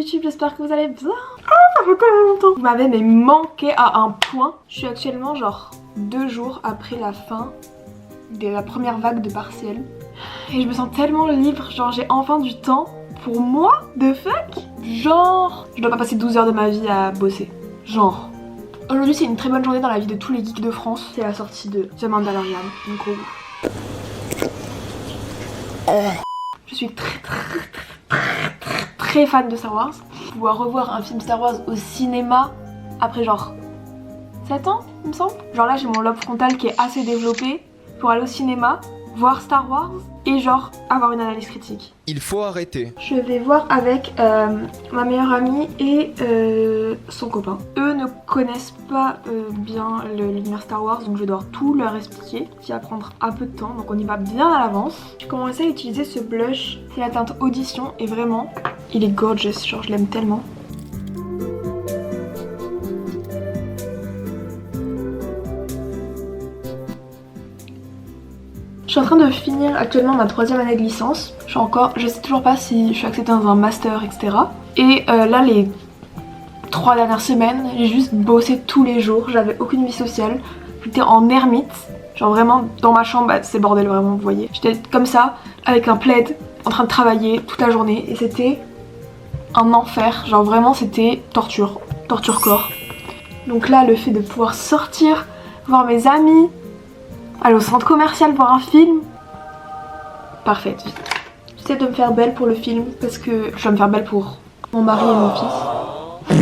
YouTube, j'espère que vous allez bien. Ça fait tellement longtemps. Vous m'avez mais manqué à un point. Je suis actuellement genre 2 jours après la fin de la première vague de partiel. Et je me sens tellement libre, genre j'ai enfin du temps pour moi, de fuck. Genre, je dois pas passer 12 heures de ma vie à bosser. Genre. Aujourd'hui c'est une très bonne journée dans la vie de tous les geeks de France. C'est la sortie de The Mandalorian, donc gros goût. Je suis très fan de Star Wars. Pouvoir revoir un film Star Wars au cinéma après genre 7 ans il me semble. Genre là j'ai mon lobe frontal qui est assez développé pour aller au cinéma, voir Star Wars et genre avoir une analyse critique. Il faut arrêter. Je vais voir avec ma meilleure amie et son copain. Eux ne connaissent pas bien l'univers Star Wars, donc je dois tout leur expliquer, ce qui va prendre un peu de temps, donc on y va bien à l'avance. J'ai commencé à utiliser ce blush, c'est la teinte Audition et vraiment il est gorgeous, genre je l'aime tellement. Je suis en train de finir actuellement ma 3e année de licence. Je sais toujours pas si je suis acceptée dans un master, etc. Et là, les 3 dernières semaines, j'ai juste bossé tous les jours. J'avais aucune vie sociale. J'étais en ermite. Genre vraiment dans ma chambre, bah, c'est bordel vraiment, vous voyez. J'étais comme ça, avec un plaid, en train de travailler toute la journée. Et c'était un enfer. Genre vraiment, c'était torture. Torture corps. Donc là, le fait de pouvoir sortir, voir mes amis, aller au centre commercial voir un film. Parfaite vie. J'essaie de me faire belle pour le film parce que je dois me faire belle pour mon mari et mon fils.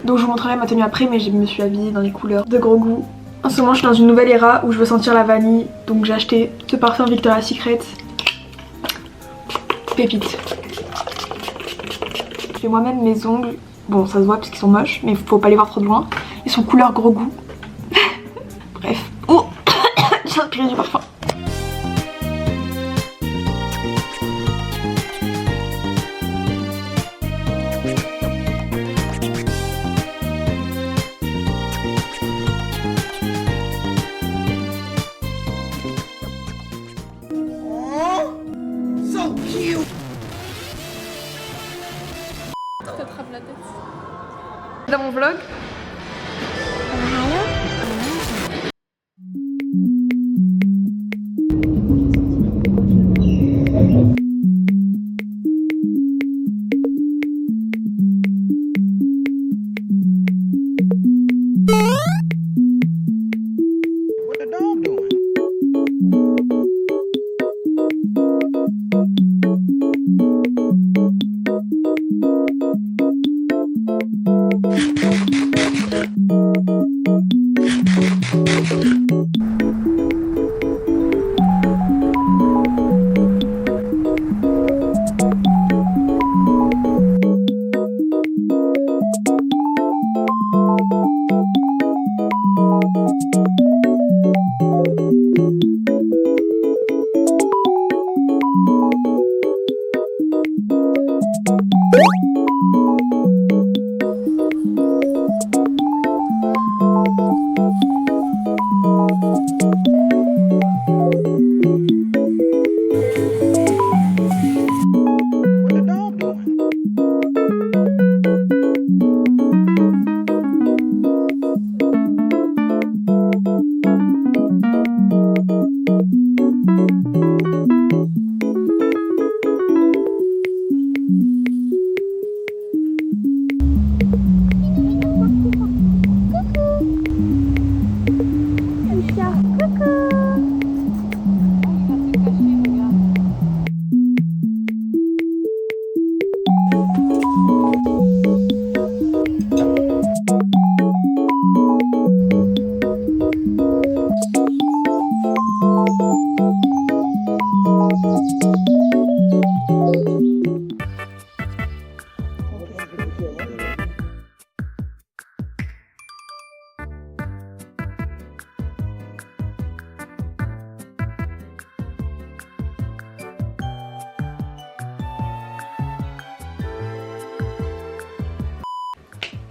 Donc je vous montrerai ma tenue après, mais je me suis habillée dans les couleurs de gros goût. En ce moment je suis dans une nouvelle era où je veux sentir la vanille, donc j'ai acheté ce parfum Victoria's Secret. Pépite. Je fais moi-même mes ongles. Bon ça se voit parce qu'ils sont moches, mais faut pas les voir trop de loin. Ils sont couleur gros goût. Bref. Oh, j'ai inspiré du parfum. So cute. T'attrapes la tête. Dans mon vlog. What the dog doing?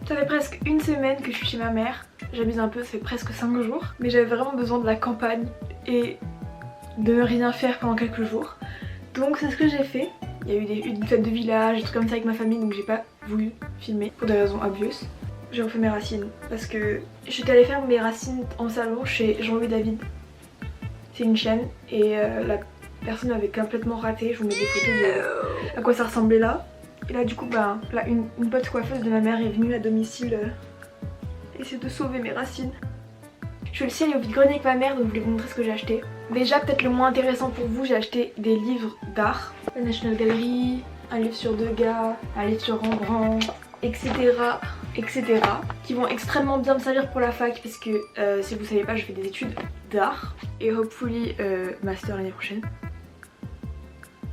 Ça fait presque une semaine que je suis chez ma mère. J'abuse un peu, c'est presque 5 jours. Mais j'avais vraiment besoin de la campagne et de ne rien faire pendant quelques jours. Donc c'est ce que j'ai fait. Il y a eu une fête de village, des trucs comme ça avec ma famille, donc j'ai pas voulu filmer pour des raisons obvious. J'ai refait mes racines parce que j'étais allée faire mes racines en salon chez Jean-Louis David. C'est une chaîne et la personne avait complètement raté. Je vous mets des photos de à quoi ça ressemblait là. Et là du coup bah, là, une pote coiffeuse de ma mère est venue à domicile essayer de sauver mes racines. Je vais aussi aller au vide-grenier avec ma mère, donc je vais vous montrer ce que j'ai acheté. Déjà peut-être le moins intéressant pour vous, j'ai acheté des livres d'art. La National Gallery, un livre sur Degas, un livre sur Rembrandt, etc. etc. qui vont extrêmement bien me servir pour la fac parce que si vous savez pas je fais des études d'art et hopefully master l'année prochaine.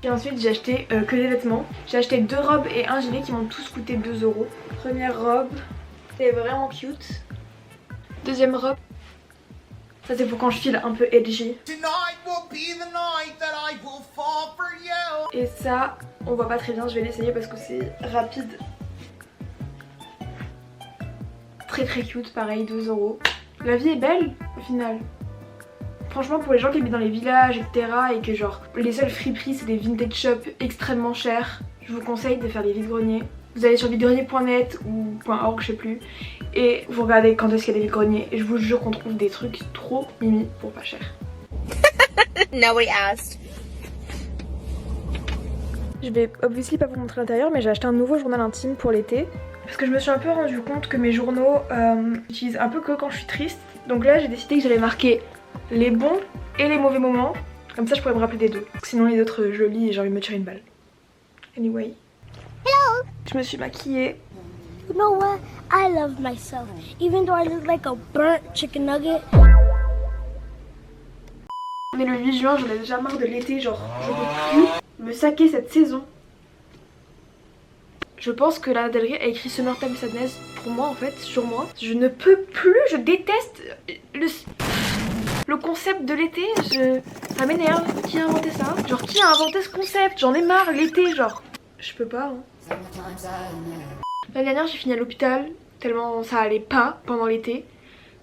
Et ensuite j'ai acheté que des vêtements. J'ai acheté 2 robes et un gilet qui m'ont tous coûté 2 €. Première robe, c'est vraiment cute. Deuxième robe, ça c'est pour quand je file un peu edgy. Et ça, on voit pas très bien, je vais l'essayer parce que c'est rapide. Très très cute, pareil, 2 €. La vie est belle au final. Franchement pour les gens qui habitent dans les villages etc et que genre les seuls friperies c'est des vintage shops extrêmement chers, je vous conseille de faire des vide-greniers. Vous allez sur videgrenier.net ou .org je sais plus et vous regardez quand est-ce qu'il y a des vide-greniers et je vous jure qu'on trouve des trucs trop mimi pour pas cher. Nobody asked. Je vais obviously pas vous montrer l'intérieur mais j'ai acheté un nouveau journal intime pour l'été. Parce que je me suis un peu rendu compte que mes journaux j'utilise un peu que quand je suis triste. Donc là j'ai décidé que j'allais marquer les bons et les mauvais moments. Comme ça je pourrais me rappeler des deux. Sinon les autres je lis et j'ai envie de me tirer une balle. Anyway. Hello. Je me suis maquillée. You know what? I love myself. Even though I look like a burnt chicken nugget. On est le 8 juin, j'en ai déjà marre de l'été, genre je peux plus me saquer cette saison. Je pense que Lana Del Rey a écrit Summertime Sadness pour moi en fait, sur moi. Je ne peux plus, je déteste le concept de l'été, ça m'énerve. Qui a inventé ça? Genre qui a inventé ce concept? J'en ai marre, l'été genre. Je peux pas hein. L'année dernière j'ai fini à l'hôpital tellement ça allait pas pendant l'été.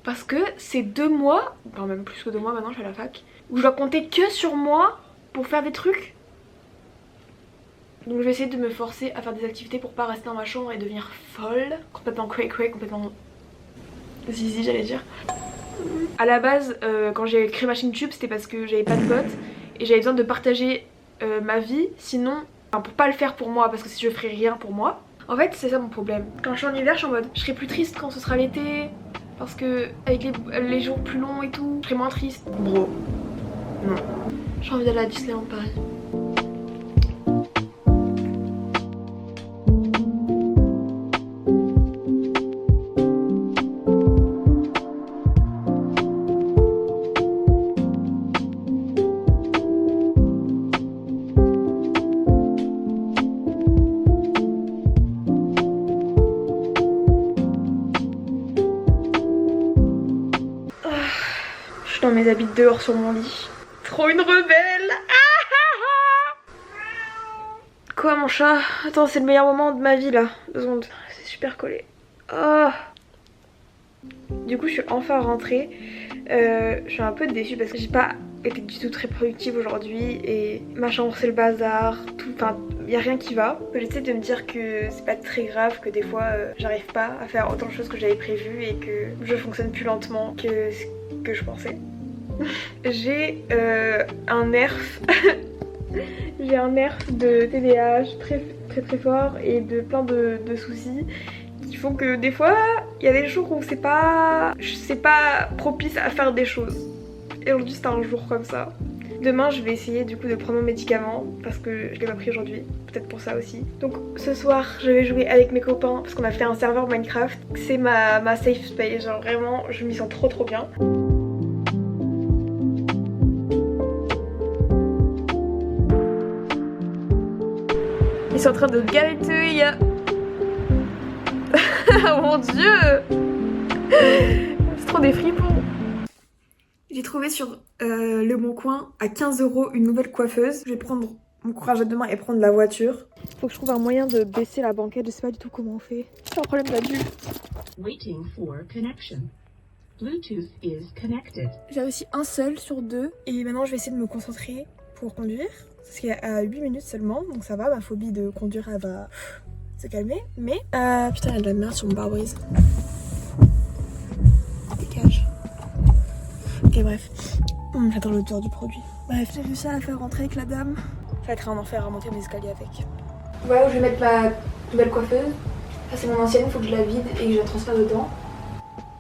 Parce que c'est 2 mois, enfin même plus que 2 mois maintenant je suis à la fac, où je dois compter que sur moi pour faire des trucs. Donc je vais essayer de me forcer à faire des activités pour pas rester dans ma chambre et devenir folle. Complètement cray, complètement zizi j'allais dire. À la base quand j'ai créé ma chaîne YouTube c'était parce que j'avais pas de potes et j'avais besoin de partager ma vie. Sinon, enfin, pour pas le faire pour moi parce que si je ferais rien pour moi. En fait c'est ça mon problème. Quand je suis en hiver je suis en mode je serai plus triste quand ce sera l'été. Parce que avec les jours plus longs et tout, je serai moins triste. Bro, non. J'ai envie d'aller à Disneyland Paris. Dans mes habits dehors sur mon lit. Trop une rebelle. Quoi mon chat? Attends c'est le meilleur moment de ma vie là. 2 secondes. C'est super collé. Oh. Du coup je suis enfin rentrée. Je suis un peu déçue parce que j'ai pas été du tout très productive aujourd'hui. Et ma chambre c'est le bazar. Enfin y a rien qui va. J'essaie de me dire que c'est pas très grave. Que des fois j'arrive pas à faire autant de choses que j'avais prévu. Et que je fonctionne plus lentement que ce que je pensais. J'ai un nerf. J'ai un nerf de TDAH très fort et de plein de soucis qui font que des fois il y a des jours où c'est pas propice à faire des choses. Et aujourd'hui c'est un jour comme ça. Demain je vais essayer du coup de prendre mon médicament parce que je l'ai pas pris aujourd'hui, peut-être pour ça aussi. Donc ce soir je vais jouer avec mes copains parce qu'on a fait un serveur Minecraft. C'est ma safe space, genre vraiment je m'y sens trop bien. Ils sont en train de galetouiller. Oh mon dieu. C'est trop des fripons. J'ai trouvé sur Le Bon Coin à 15 € une nouvelle coiffeuse. Je vais prendre mon courage à deux mains et prendre la voiture. Faut que je trouve un moyen de baisser la banquette, je sais pas du tout comment on fait. C'est un problème d'adulte. Waiting for connection. Bluetooth is connected. J'ai réussi un seul sur 2 et maintenant je vais essayer de me concentrer pour conduire. Parce qu'il y a 8 minutes seulement, donc ça va, ma phobie de conduire elle va s'est calmé, mais... putain, il y a de la merde sur mon pare-brise. Dégage. Ok, bref. J'adore l'odeur du produit. Bref, j'ai réussi à la faire rentrer avec la dame. Ça va être un enfer à monter mes escaliers avec. Voilà où je vais mettre ma nouvelle coiffeuse. Ça c'est mon ancienne, il faut que je la vide et que je la transfère dedans.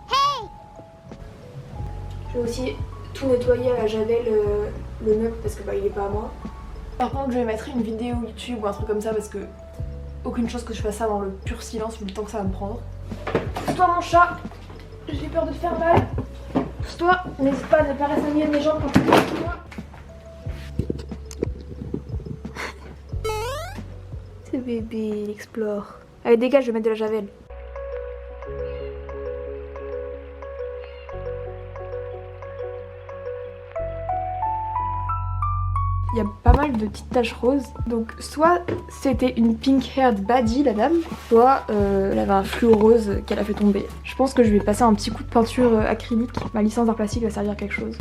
Hey, je vais aussi tout nettoyer à la javel le meuble parce que bah il est pas à moi. Par contre je vais mettre une vidéo YouTube ou un truc comme ça parce que aucune chance que je fasse ça dans le pur silence vu le temps que ça va me prendre. Pousse-toi mon chat, j'ai peur de te faire mal. Pousse-toi, n'hésite pas à ne pas rester à mes jambes quand tu pousse moi. Ce bébé, il explore. Allez dégage, je vais mettre de la javel. Il y a pas mal de petites taches roses. Donc soit c'était une pink haired baddie la dame, soit elle avait un fluo rose qu'elle a fait tomber. Je pense que je vais passer un petit coup de peinture acrylique. Ma licence d'art plastique va servir à quelque chose.